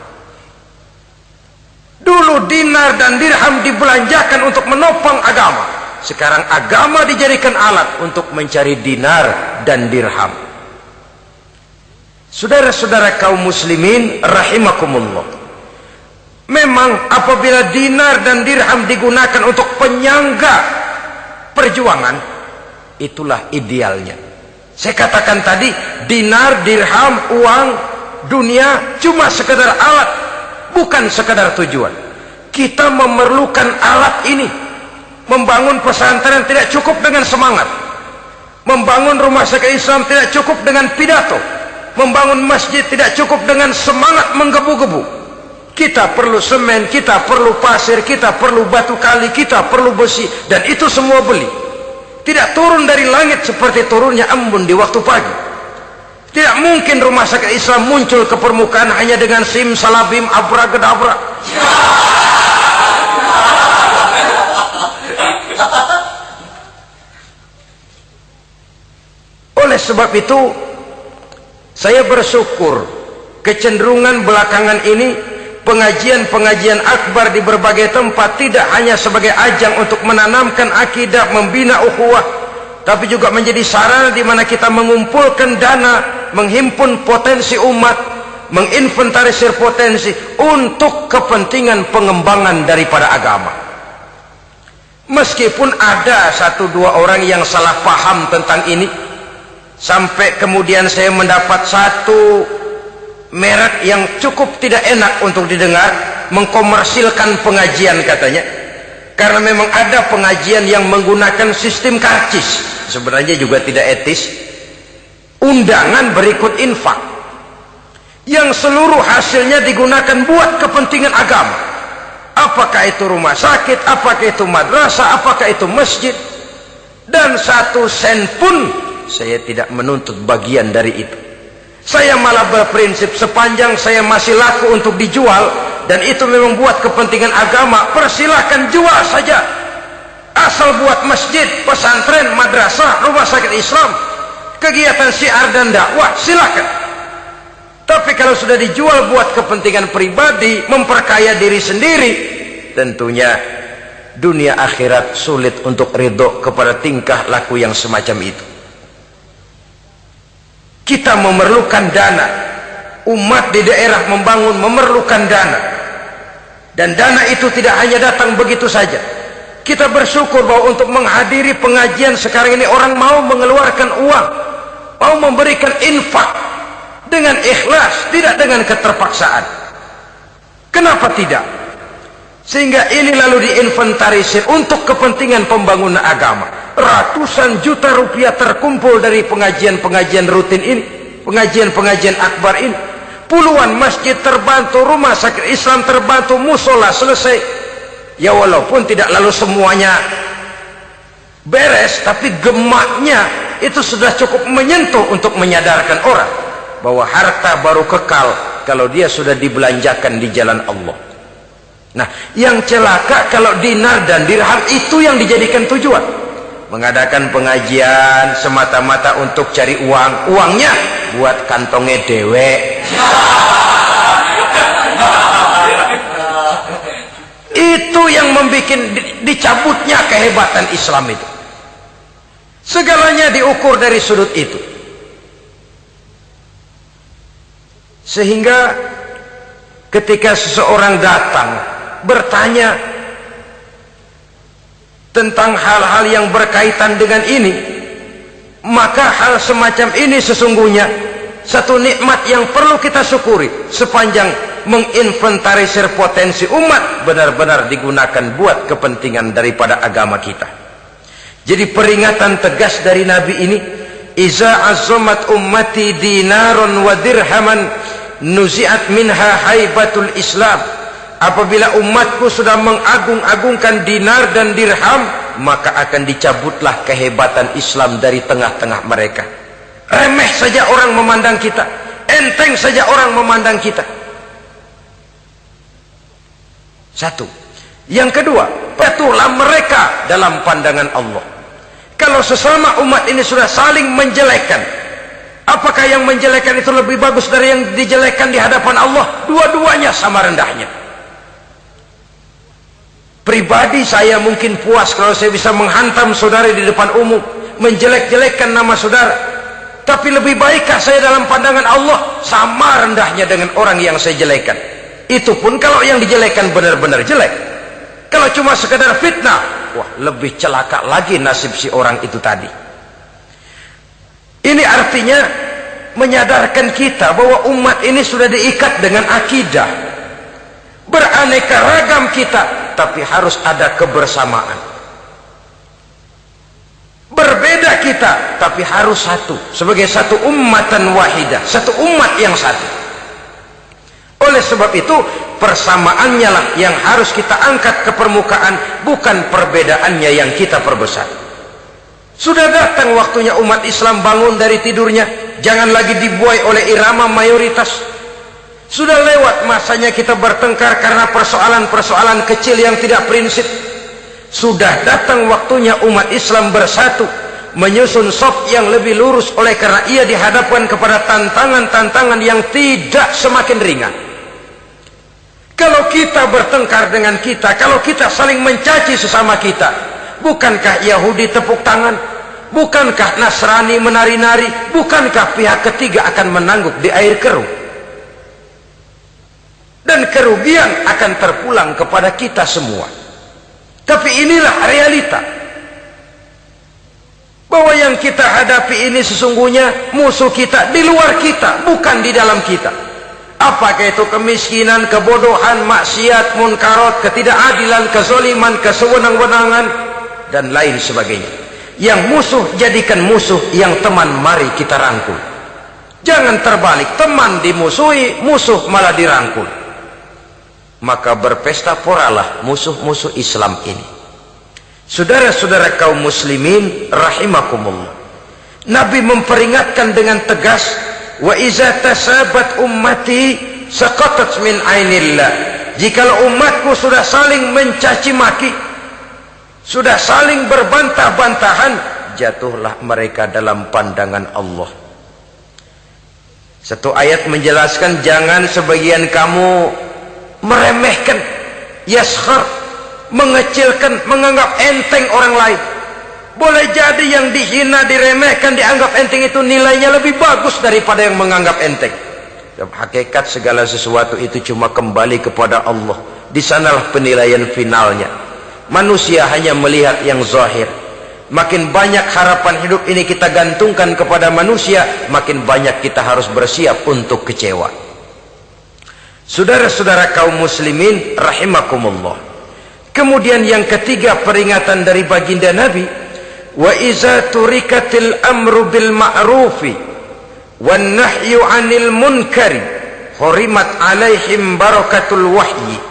Dulu dinar dan dirham dibelanjakan untuk menopang agama, sekarang agama dijadikan alat untuk mencari dinar dan dirham. Saudara-saudara kaum muslimin rahimakumullah, memang apabila dinar dan dirham digunakan untuk penyangga perjuangan, itulah idealnya. Saya katakan tadi, dinar, dirham, uang, dunia cuma sekedar alat, bukan sekedar tujuan. Kita memerlukan alat ini. Membangun pesantren tidak cukup dengan semangat. Membangun rumah sakit Islam tidak cukup dengan pidato. Membangun masjid tidak cukup dengan semangat menggebu-gebu. Kita perlu semen, kita perlu pasir, kita perlu batu kali, kita perlu besi, dan itu semua beli. Tidak turun dari langit seperti turunnya embun di waktu pagi. Tidak mungkin rumah sakit Islam muncul ke permukaan hanya dengan simsalabim abracadabra. Oleh sebab itu, saya bersyukur kecenderungan belakangan ini pengajian-pengajian akbar di berbagai tempat tidak hanya sebagai ajang untuk menanamkan akidah, membina ukhuwah, tapi juga menjadi sarana di mana kita mengumpulkan dana, menghimpun potensi umat, menginventarisir potensi untuk kepentingan pengembangan daripada agama. Meskipun ada 1-2 orang yang salah paham tentang ini, sampai kemudian saya mendapat satu merek yang cukup tidak enak untuk didengar, mengkomersilkan pengajian katanya, karena memang ada pengajian yang menggunakan sistem karcis, sebenarnya juga tidak etis. Undangan berikut infak yang seluruh hasilnya digunakan buat kepentingan agama, apakah itu rumah sakit, apakah itu madrasah, apakah itu masjid, dan 1 sen pun saya tidak menuntut bagian dari itu. Saya malah berprinsip sepanjang saya masih laku untuk dijual dan itu memang buat kepentingan agama, persilahkan jual saja, asal buat masjid, pesantren, madrasah, rumah sakit Islam, kegiatan syiar dan dakwah, silakan. Tapi kalau sudah dijual buat kepentingan pribadi, memperkaya diri sendiri, tentunya dunia akhirat sulit untuk ridho kepada tingkah laku yang semacam itu. Kita memerlukan dana, umat di daerah membangun memerlukan dana, dan dana itu tidak hanya datang begitu saja. Kita bersyukur bahwa untuk menghadiri pengajian sekarang ini orang mau mengeluarkan uang, mau memberikan infak dengan ikhlas, tidak dengan keterpaksaan. Kenapa tidak? Sehingga ini lalu diinventarisir untuk kepentingan pembangunan agama. Ratusan juta rupiah terkumpul dari pengajian-pengajian rutin ini, pengajian-pengajian akbar ini. Puluhan masjid terbantu, rumah sakit Islam terbantu, musola selesai. Ya walaupun tidak lalu semuanya beres, tapi gemaknya itu sudah cukup menyentuh untuk menyadarkan orang bahwa harta baru kekal kalau dia sudah dibelanjakan di jalan Allah. Nah, yang celaka kalau dinar dan dirham itu yang dijadikan tujuan. Mengadakan pengajian semata-mata untuk cari uang, uangnya buat kantongnya dewe. Itu yang membuat dicabutnya kehebatan Islam itu. Segalanya diukur dari sudut itu. Sehingga ketika seseorang datang bertanya tentang hal-hal yang berkaitan dengan ini, maka hal semacam ini sesungguhnya satu nikmat yang perlu kita syukuri sepanjang menginventarisir potensi umat benar-benar digunakan buat kepentingan daripada agama kita. Jadi peringatan tegas dari Nabi ini, iza azzamat ummati dinaron wa dirhaman nuzi'at minha haibatul Islam. Apabila umatku sudah mengagung-agungkan dinar dan dirham, maka akan dicabutlah kehebatan Islam dari tengah-tengah mereka. Remeh saja orang memandang kita, enteng saja orang memandang kita. Satu. Yang kedua, patuhlah mereka dalam pandangan Allah. Kalau sesama umat ini sudah saling menjelekkan, apakah yang menjelekkan itu lebih bagus dari yang dijelekkan di hadapan Allah? Dua-duanya sama rendahnya. Pribadi saya mungkin puas kalau saya bisa menghantam saudara di depan umum, menjelek-jelekkan nama saudara. Tapi lebih baikkah saya dalam pandangan Allah sama rendahnya dengan orang yang saya jelekkan? Itu pun kalau yang dijelekan benar-benar jelek. Kalau cuma sekedar fitnah, wah lebih celaka lagi nasib si orang itu tadi. Ini artinya menyadarkan kita bahwa umat ini sudah diikat dengan akidah. Beraneka ragam kita, tapi harus ada kebersamaan. Berbeda kita, tapi harus satu. Sebagai satu ummatan wahidah, satu umat yang satu. Oleh sebab itu, persamaannya lah yang harus kita angkat ke permukaan, bukan perbedaannya yang kita perbesar. Sudah datang waktunya umat Islam bangun dari tidurnya, jangan lagi dibuai oleh irama mayoritas. Sudah lewat masanya kita bertengkar karena persoalan-persoalan kecil yang tidak prinsip. Sudah datang waktunya umat Islam bersatu, menyusun saf yang lebih lurus, oleh karena ia dihadapkan kepada tantangan-tantangan yang tidak semakin ringan. Kalau kita bertengkar dengan kita, kalau kita saling mencaci sesama kita, bukankah Yahudi tepuk tangan? Bukankah Nasrani menari-nari? Bukankah pihak ketiga akan menangguk di air keruh? Dan kerugian akan terpulang kepada kita semua. Tapi inilah realita, bahwa yang kita hadapi ini sesungguhnya musuh kita di luar kita, bukan di dalam kita. Apakah itu kemiskinan, kebodohan, maksiat, munkarat, ketidakadilan, kezaliman, kesewenang-wenangan, dan lain sebagainya. Yang musuh jadikan musuh, yang teman mari kita rangkul. Jangan terbalik, teman dimusuhi, musuh malah dirangkul. Maka berpesta poralah musuh-musuh Islam ini. Saudara-saudara kaum muslimin rahimakumullah, Nabi memperingatkan dengan tegas, wa iza tasabat ummati saqatat min ainillah. Jikalau umatku sudah saling mencaci maki, sudah saling berbantah-bantahan, jatuhlah mereka dalam pandangan Allah. Satu ayat menjelaskan jangan sebagian kamu meremehkan, yaskhar, mengecilkan, menganggap enteng orang lain. Boleh jadi yang dihina, diremehkan, dianggap enteng itu nilainya lebih bagus daripada yang menganggap enteng. Hakikat segala sesuatu itu cuma kembali kepada Allah. Di sanalah penilaian finalnya. Manusia hanya melihat yang zahir. Makin banyak harapan hidup ini kita gantungkan kepada manusia, makin banyak kita harus bersiap untuk kecewa. Saudara-saudara kaum muslimin rahimakumullah. Kemudian yang ketiga peringatan dari baginda Nabi, wa iza turikatil amru bil ma'rufi wan nahyu 'anil munkari hurimat 'alaihim barakatul wahyi.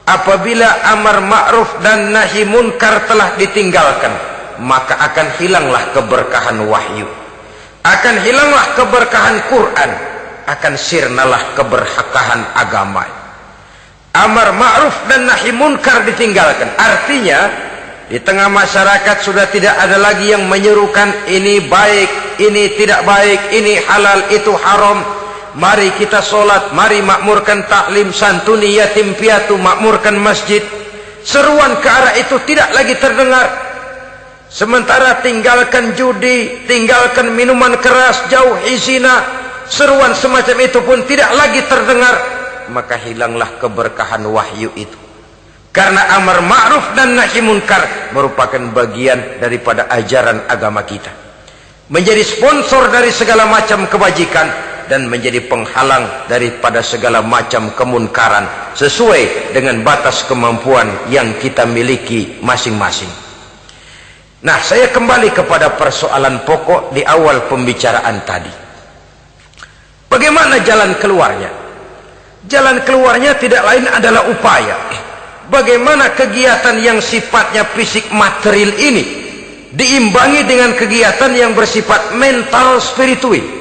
Apabila amar ma'ruf dan nahi munkar telah ditinggalkan, maka akan hilanglah keberkahan wahyu, akan hilanglah keberkahan Quran, akan sirnalah keberkahan agama. Amar ma'ruf dan nahi munkar ditinggalkan, artinya di tengah masyarakat sudah tidak ada lagi yang menyerukan ini baik, ini tidak baik, ini halal, itu haram. Mari kita sholat, mari makmurkan taklim, santuni yatim piatu, makmurkan masjid. Seruan ke arah itu tidak lagi terdengar. Sementara tinggalkan judi, tinggalkan minuman keras, jauhi zina, seruan semacam itu pun tidak lagi terdengar. Maka hilanglah keberkahan wahyu itu. Karena amar ma'ruf dan nahi munkar merupakan bagian daripada ajaran agama kita. Menjadi sponsor dari segala macam kebajikan dan menjadi penghalang daripada segala macam kemunkaran sesuai dengan batas kemampuan yang kita miliki masing-masing. Nah, saya kembali kepada persoalan pokok di awal pembicaraan tadi. Bagaimana jalan keluarnya? Jalan keluarnya tidak lain adalah upaya. Bagaimana kegiatan yang sifatnya fisik material ini diimbangi dengan kegiatan yang bersifat mental spiritual.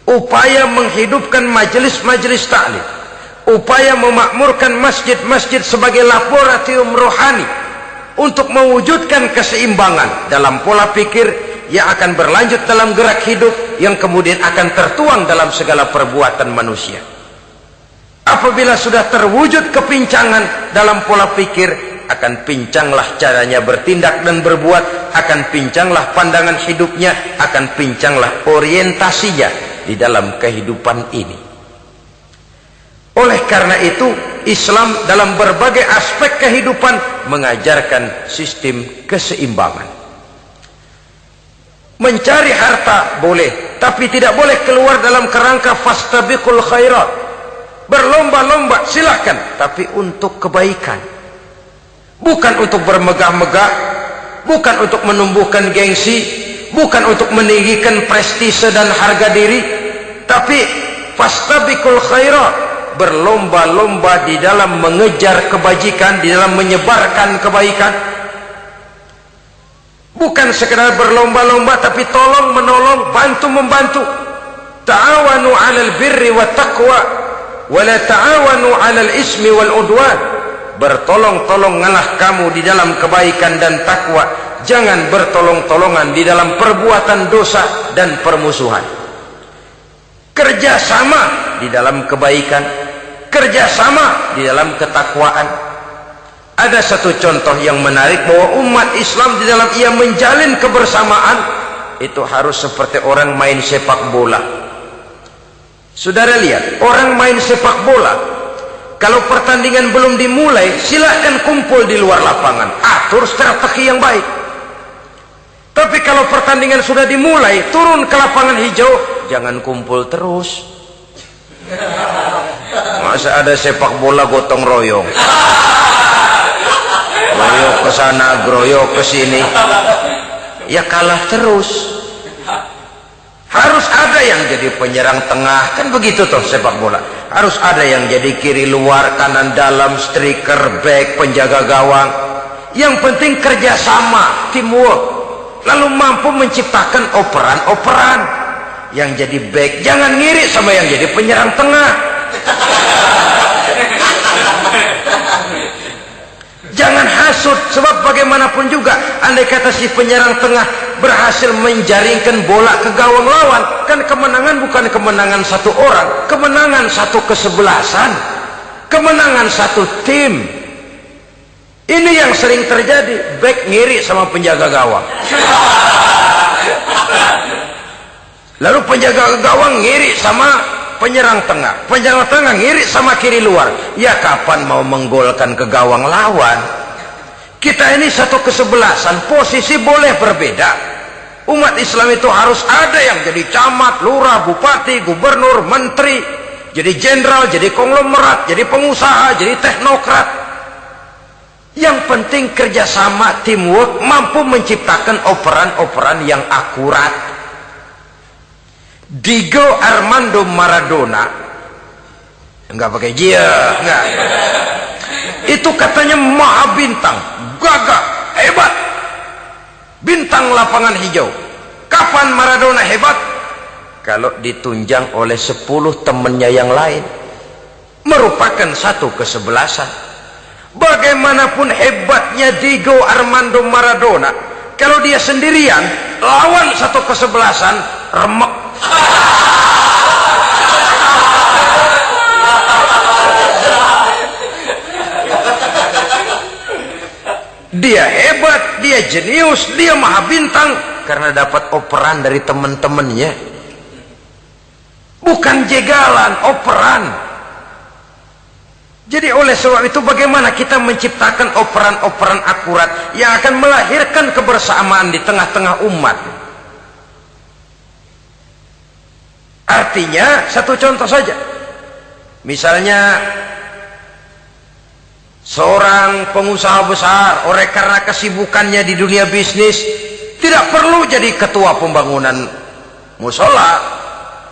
Upaya menghidupkan majelis-majelis taklim, upaya memakmurkan masjid-masjid sebagai laboratorium rohani untuk mewujudkan keseimbangan dalam pola pikir yang akan berlanjut dalam gerak hidup yang kemudian akan tertuang dalam segala perbuatan manusia. Apabila sudah terwujud kepincangan dalam pola pikir, akan pincanglah caranya bertindak dan berbuat, akan pincanglah pandangan hidupnya, akan pincanglah orientasinya di dalam kehidupan ini. Oleh karena itu, Islam dalam berbagai aspek kehidupan mengajarkan sistem keseimbangan. Mencari harta boleh, tapi tidak boleh keluar dalam kerangka fastabiqul khairat. Berlomba-lomba silahkan, tapi untuk kebaikan, bukan untuk bermegah-megah, bukan untuk menumbuhkan gengsi, bukan untuk meninggikan prestise dan harga diri, tapi fastabiqul khairat, berlomba-lomba di dalam mengejar kebajikan, di dalam menyebarkan kebaikan. Bukan sekedar berlomba-lomba, tapi tolong menolong, bantu membantu. Ta'awanu 'alal birri wat taqwa wala ta'awanu 'alal ismi wal udwan. Bertolong-tolonganlah kamu di dalam kebaikan dan takwa, jangan bertolong-tolongan di dalam perbuatan dosa dan permusuhan. Kerjasama di dalam kebaikan, kerjasama di dalam ketakwaan. Ada satu contoh yang menarik bahwa umat Islam di dalam ia menjalin kebersamaan itu harus seperti orang main sepak bola. Saudara lihat, orang main sepak bola, kalau pertandingan belum dimulai, silahkan kumpul di luar lapangan, atur strategi yang baik. Tapi kalau pertandingan sudah dimulai, turun ke lapangan hijau, jangan kumpul terus. cuma ada sepak bola gotong royong. Groyok ke sana, groyok ke sini. Ya kalah terus. Harus ada yang jadi penyerang tengah, kan begitu toh sepak bola. Harus ada yang jadi kiri luar, kanan dalam, striker, back, penjaga gawang. Yang penting kerjasama, teamwork. Lalu mampu menciptakan operan-operan. Yang jadi back jangan ngiri sama yang jadi penyerang tengah. Jangan hasut, sebab bagaimanapun juga andai kata si penyerang tengah berhasil menjaringkan bola ke gawang lawan, kan kemenangan bukan kemenangan satu orang, kemenangan satu kesebelasan, kemenangan satu tim. Ini yang sering terjadi, back ngiri sama penjaga gawang, lalu penjaga gawang ngiri sama penyerang tengah, penyerang tengah ngiri sama kiri luar. Ya kapan mau menggolkan ke gawang lawan? Kita ini satu kesebelasan, posisi boleh berbeda. Umat Islam itu harus ada yang jadi camat, lurah, bupati, gubernur, menteri, jadi jenderal, jadi konglomerat, jadi pengusaha, jadi teknokrat. Yang penting kerjasama, teamwork, mampu menciptakan operan-operan yang akurat. Diego Armando Maradona, enggak pakai dia, enggak. Itu katanya maha bintang, gagah, hebat, bintang lapangan hijau. Kapan Maradona hebat? Kalau ditunjang oleh 10 temannya yang lain, merupakan satu kesebelasan. Bagaimanapun hebatnya Diego Armando Maradona, kalau dia sendirian lawan satu kesebelasan, remek. Dia hebat, dia jenius, dia maha bintang karena dapat operan dari teman-temannya. Bukan jegalan, operan. Jadi oleh sebab itu bagaimana kita menciptakan operan-operan akurat yang akan melahirkan kebersamaan di tengah-tengah umat. Artinya satu contoh saja, misalnya seorang pengusaha besar, oleh karena kesibukannya di dunia bisnis, tidak perlu jadi ketua pembangunan musola.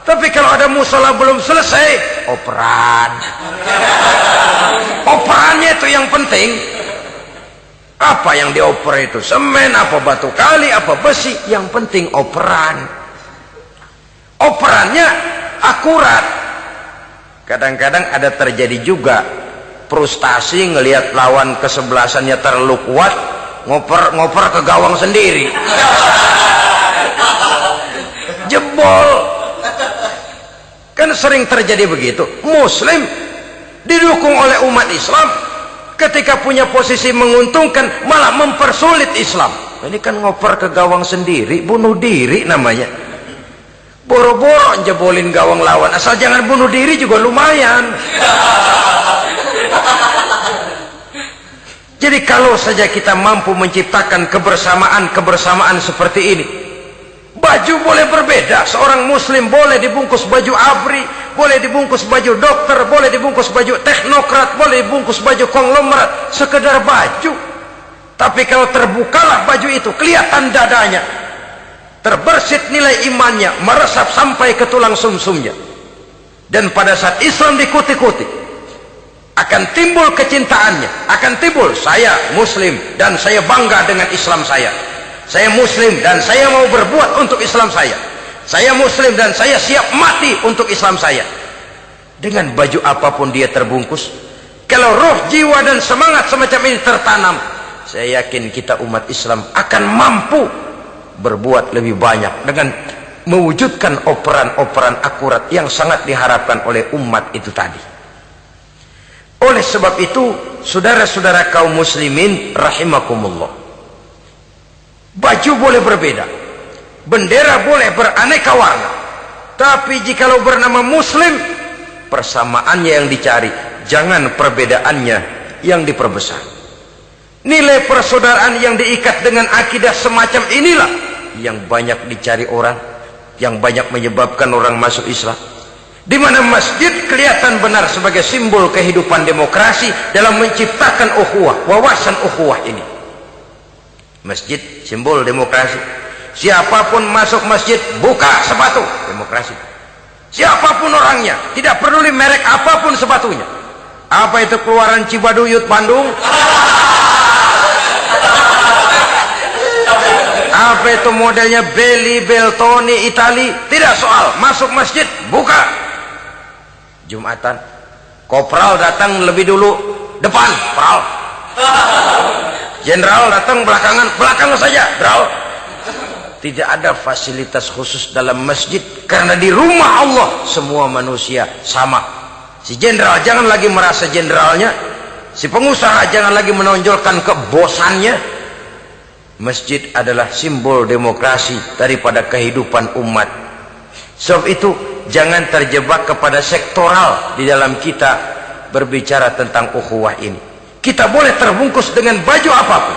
Tapi kalau ada musola belum selesai, operan. Operannya itu yang penting. Apa yang dioper itu? Semen, apa batu kali, apa besi? Yang penting operan. Operannya akurat. Kadang-kadang ada terjadi juga frustasi ngelihat lawan kesebelasannya terlalu kuat, ngoper ke gawang sendiri, jebol. Kan sering terjadi begitu. Muslim didukung oleh umat Islam, ketika punya posisi menguntungkan malah mempersulit Islam. Ini kan ngoper ke gawang sendiri, bunuh diri namanya. Boro-boro jebolin gawang lawan, asal jangan bunuh diri juga lumayan. Jadi kalau saja kita mampu menciptakan kebersamaan seperti ini, baju boleh berbeda. Seorang muslim boleh dibungkus baju ABRI, boleh dibungkus baju dokter, boleh dibungkus baju teknokrat, boleh dibungkus baju konglomerat, sekedar baju. Tapi kalau terbukalah baju itu, kelihatan dadanya, terbersit nilai imannya, meresap sampai ke tulang sumsumnya. Dan pada saat Islam dikuti-kuti, akan timbul kecintaannya, akan timbul, saya muslim dan saya bangga dengan Islam saya. Saya muslim dan saya mau berbuat untuk Islam saya. Saya muslim dan saya siap mati untuk Islam saya. Dengan baju apapun dia terbungkus, kalau roh, jiwa dan semangat semacam ini tertanam, saya yakin kita umat Islam akan mampu berbuat lebih banyak dengan mewujudkan operan-operan akurat yang sangat diharapkan oleh umat itu tadi. Oleh sebab itu, saudara-saudara kaum muslimin rahimakumullah, baju boleh berbeda, bendera boleh beraneka warna, tapi jikalau bernama muslim, persamaannya yang dicari, jangan perbedaannya yang diperbesar. Nilai persaudaraan yang diikat dengan akidah semacam inilah yang banyak dicari orang, yang banyak menyebabkan orang masuk Islam. Di mana masjid kelihatan benar sebagai simbol kehidupan demokrasi dalam menciptakan ukhuwah, wawasan ukhuwah ini. Masjid simbol demokrasi. Siapapun masuk masjid buka sepatu, demokrasi. Siapapun orangnya, tidak peduli merek apapun sepatunya. Apa itu keluaran Cibaduyut Bandung? Apa itu modelnya Belli, Beltoni, Itali? Tidak soal, masuk masjid buka. Jumatan, kopral datang lebih dulu depan, pral. Jenderal datang belakangan, belakang saja, pral. Tidak ada fasilitas khusus dalam masjid karena di rumah Allah semua manusia sama. Si jenderal jangan lagi merasa jenderalnya, si pengusaha jangan lagi menonjolkan kebosannya. Masjid adalah simbol demokrasi daripada kehidupan umat. Sebab itu jangan terjebak kepada sektoral di dalam kita berbicara tentang ukhuwah ini. Kita boleh terbungkus dengan baju apapun,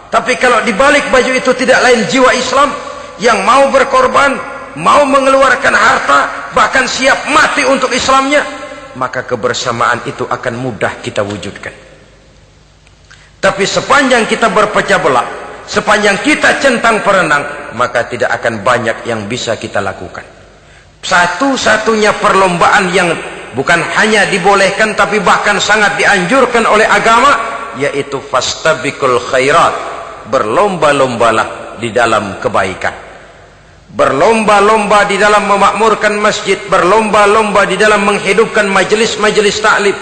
tapi kalau di balik baju itu tidak lain jiwa Islam yang mau berkorban, mau mengeluarkan harta, bahkan siap mati untuk Islamnya, maka kebersamaan itu akan mudah kita wujudkan. Tapi sepanjang kita berpecah belah, sepanjang kita centang perenang, maka tidak akan banyak yang bisa kita lakukan. Satu-satunya perlombaan yang bukan hanya dibolehkan tapi bahkan sangat dianjurkan oleh agama, yaitu fastabiqul khairat, berlomba-lombalah di dalam kebaikan, berlomba-lomba di dalam memakmurkan masjid, berlomba-lomba di dalam menghidupkan majelis-majelis taklim,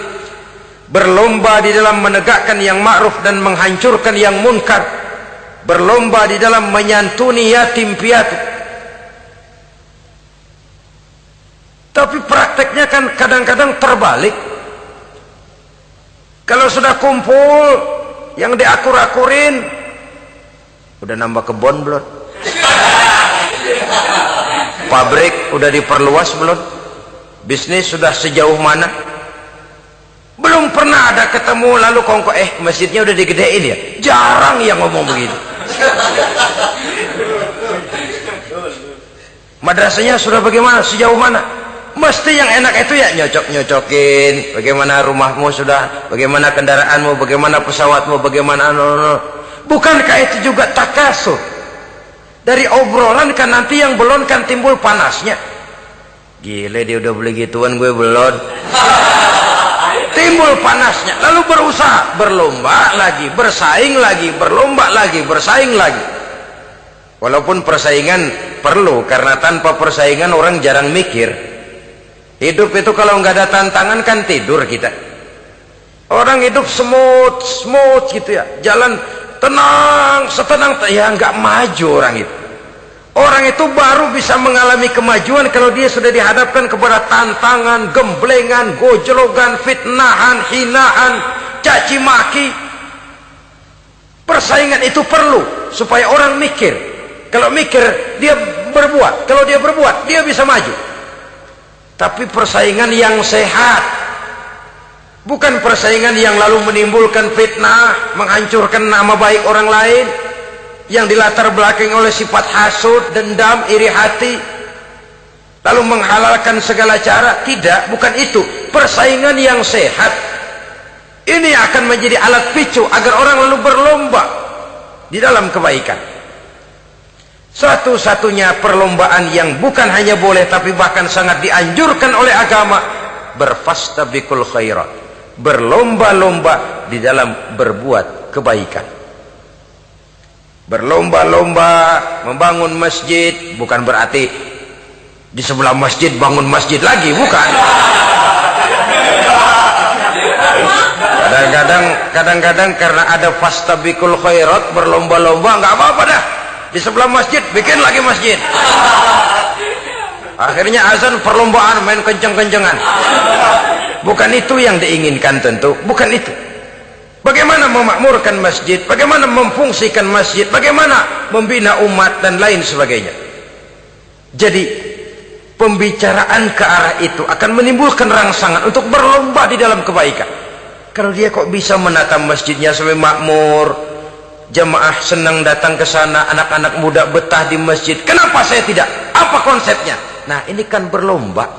berlomba di dalam menegakkan yang ma'ruf dan menghancurkan yang munkar, berlomba di dalam menyantuni yatim piatu. Tapi prakteknya kan kadang-kadang terbalik. Kalau sudah kumpul yang diakur-akurin, udah nambah kebon belum? Pabrik udah diperluas belum? Bisnis sudah sejauh mana? Belum pernah ada ketemu lalu kongko masjidnya udah digedein ya. Jarang yang ngomong begitu. Madrasahnya sudah bagaimana? Sejauh mana? Mesti yang enak itu ya nyocok-nyocokin. Bagaimana rumahmu sudah? Bagaimana kendaraanmu? Bagaimana pesawatmu? Bagaimana Bukankah itu juga takasur? Dari obrolan kan nanti yang belon kan timbul panasnya. Gile dia udah beli gituan, gue belon. Timbul panasnya. Lalu berusaha, berlomba lagi, bersaing lagi, berlomba lagi, bersaing lagi. Walaupun persaingan perlu, karena tanpa persaingan orang jarang mikir. Hidup itu kalau nggak ada tantangan kan tidur kita. Orang hidup smooth gitu ya, jalan tenang, setenang ya nggak maju orang itu. Orang itu baru bisa mengalami kemajuan kalau dia sudah dihadapkan kepada tantangan, gemblengan, gojlogan, fitnahan, hinaan, caci maki. Persaingan itu perlu supaya orang mikir. Kalau mikir dia berbuat, kalau dia berbuat dia bisa maju. Tapi persaingan yang sehat, bukan persaingan yang lalu menimbulkan fitnah, menghancurkan nama baik orang lain, yang dilatar belakangi oleh sifat hasud, dendam, iri hati, lalu menghalalkan segala cara. Tidak, bukan itu. Persaingan yang sehat ini akan menjadi alat picu agar orang lalu berlomba di dalam kebaikan. Satu-satunya perlombaan yang bukan hanya boleh tapi bahkan sangat dianjurkan oleh agama, berfastabiqul khairat, berlomba-lomba di dalam berbuat kebaikan. Berlomba-lomba membangun masjid bukan berarti di sebelah masjid bangun masjid lagi, bukan. Kadang-kadang karena ada fastabiqul khairat, berlomba-lomba, nggak apa-apa dah. Di sebelah masjid bikin lagi masjid. Akhirnya azan perlombaan main kenceng-kencengan. Bukan itu yang diinginkan tentu, bukan itu. Bagaimana memakmurkan masjid, bagaimana memfungsikan masjid, bagaimana membina umat dan lain sebagainya. Jadi pembicaraan ke arah itu akan menimbulkan rangsangan untuk berlomba di dalam kebaikan. Kalau dia kok bisa menata masjidnya sampai makmur, jamaah senang datang ke sana, anak-anak muda betah di masjid, kenapa saya tidak? Apa konsepnya? Nah, ini kan berlomba.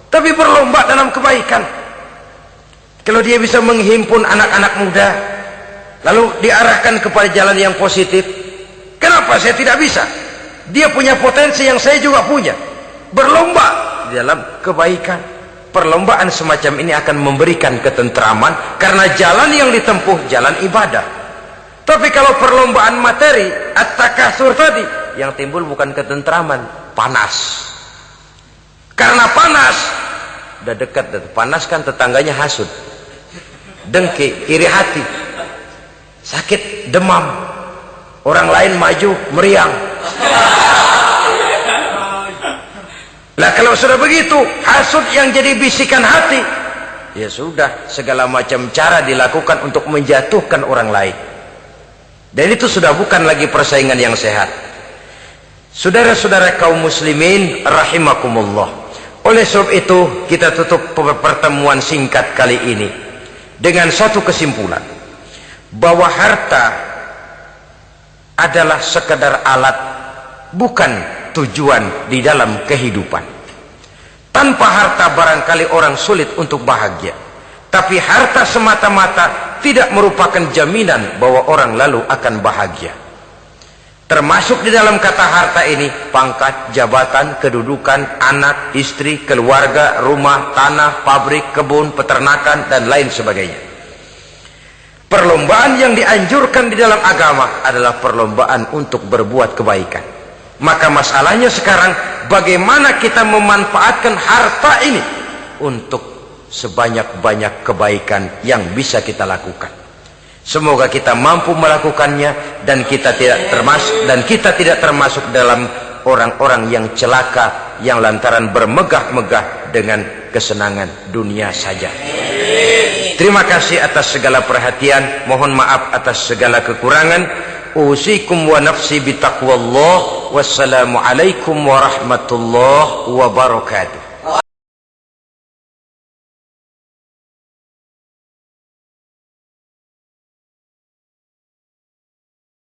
tapi berlomba dalam kebaikan. Kalau dia bisa menghimpun anak-anak muda lalu diarahkan kepada jalan yang positif, kenapa saya tidak bisa? Dia punya potensi yang saya juga punya. Berlomba di dalam kebaikan. Perlombaan semacam ini akan memberikan ketentraman karena jalan yang ditempuh jalan ibadah. Tapi kalau perlombaan materi, at-takatsur tadi, yang timbul bukan ketentraman, panas. Karena panas, udah dekat, panas kan tetangganya hasut, dengki, iri hati, sakit, demam, orang lain maju meriang. Lah kalau sudah begitu, hasud yang jadi bisikan hati, ya sudah, segala macam cara dilakukan untuk menjatuhkan orang lain. Dan itu sudah bukan lagi persaingan yang sehat. Saudara-saudara kaum muslimin rahimakumullah. Oleh sebab itu, kita tutup pertemuan singkat kali ini dengan satu kesimpulan, bahwa harta adalah sekedar alat, bukan tujuan di dalam kehidupan. Tanpa harta barangkali orang sulit untuk bahagia, tapi harta semata-mata tidak merupakan jaminan bahwa orang lalu akan bahagia. Termasuk di dalam kata harta ini pangkat, jabatan, kedudukan, anak, istri, keluarga, rumah, tanah, pabrik, kebun, peternakan, dan lain sebagainya. Perlombaan yang dianjurkan di dalam agama adalah perlombaan untuk berbuat kebaikan. Maka masalahnya sekarang, bagaimana kita memanfaatkan harta ini untuk sebanyak-banyak kebaikan yang bisa kita lakukan. Semoga kita mampu melakukannya dan kita tidak termasuk dalam orang-orang yang celaka yang lantaran bermegah-megah dengan kesenangan dunia saja. Terima kasih atas segala perhatian, mohon maaf atas segala kekurangan. Usikum wa nafsi bitaqwallah. Wassalamualaikum warahmatullahi wabarakatuh.